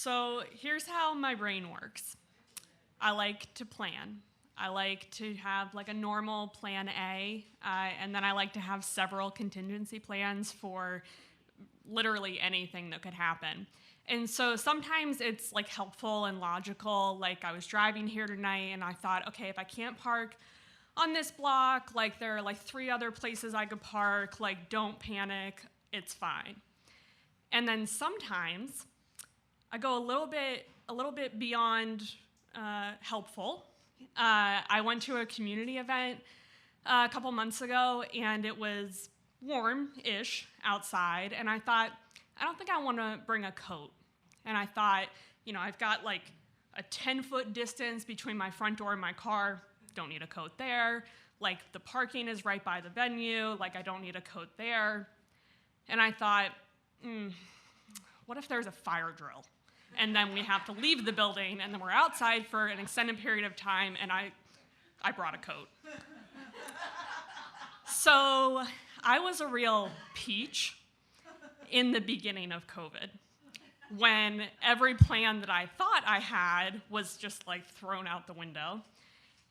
So here's how my brain works. I like to plan. I like to have like a normal plan A, and then I like to have several contingency plans for literally anything that could happen. And so sometimes it's like helpful and logical. Like I was driving here tonight and I thought, okay, if I can't park on this block, like there are like 3 other places I could park, like don't panic, it's fine. And then sometimes I go a little bit beyond helpful. I went to a community event a couple months ago, and it was warm-ish outside, and I thought, I don't think I want to bring a coat. And I thought, I've got like a 10-foot distance between my front door and my car, don't need a coat there. Like the parking is right by the venue, like I don't need a coat there. And I thought, what if there's a fire drill? And then we have to leave the building, and then we're outside for an extended period of time, and I brought a coat. So I was a real peach in the beginning of COVID, when every plan that I thought I had was just like thrown out the window,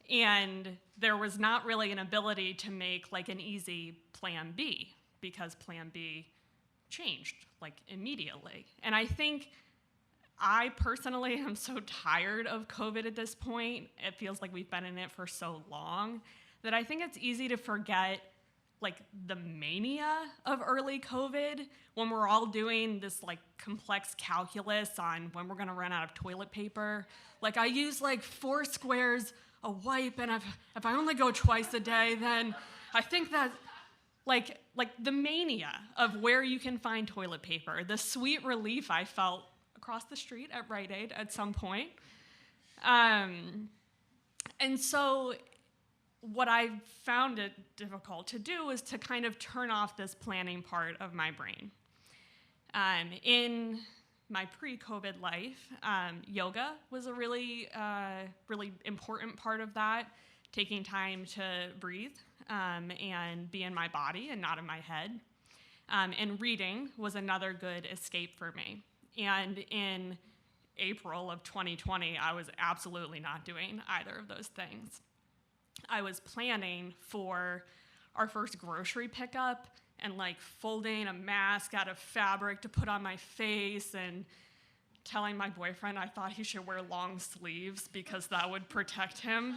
and there was not really an ability to make like an easy plan B, because plan B changed like immediately. And I think I personally am so tired of COVID at this point. It feels like we've been in it for so long that I think it's easy to forget like the mania of early COVID when we're all doing this like complex calculus on when we're gonna run out of toilet paper. Like I use like 4 squares a wipe, and if I only go twice a day, then I think that like the mania of where you can find toilet paper, the sweet relief I felt across the street at Rite Aid at some point. And so what I found it difficult to do is to kind of turn off this planning part of my brain. In my pre-COVID life, yoga was a really important part of that, taking time to breathe and be in my body and not in my head. And reading was another good escape for me. And in April of 2020, I was absolutely not doing either of those things. I was planning for our first grocery pickup and like folding a mask out of fabric to put on my face and telling my boyfriend I thought he should wear long sleeves because that would protect him.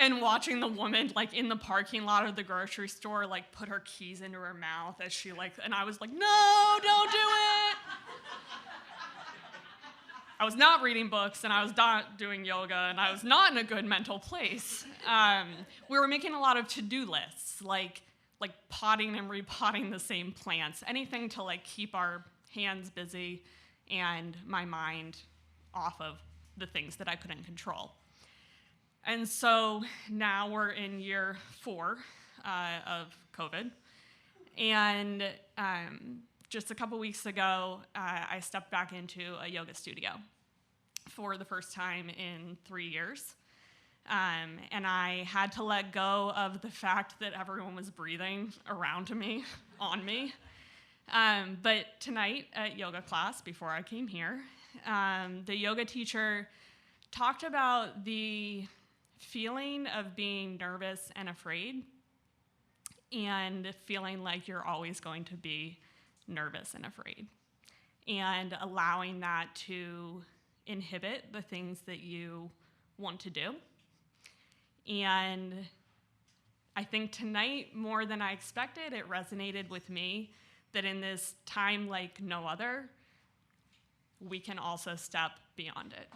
And watching the woman like in the parking lot of the grocery store like put her keys into her mouth as she like, and I was like, no, don't do it. I was not reading books, and I was not doing yoga, and I was not in a good mental place. We were making a lot of to-do lists, like potting and repotting the same plants, anything to like keep our hands busy and my mind off of the things that I couldn't control. And so now we're in year 4 of COVID, and just a couple weeks ago, I stepped back into a yoga studio for the first time in 3 years. And I had to let go of the fact that everyone was breathing around me, on me. But tonight at yoga class, before I came here, the yoga teacher talked about the feeling of being nervous and afraid, and feeling like you're always going to be nervous and afraid, and allowing that to inhibit the things that you want to do. And I think tonight, more than I expected, it resonated with me that in this time like no other, we can also step beyond it.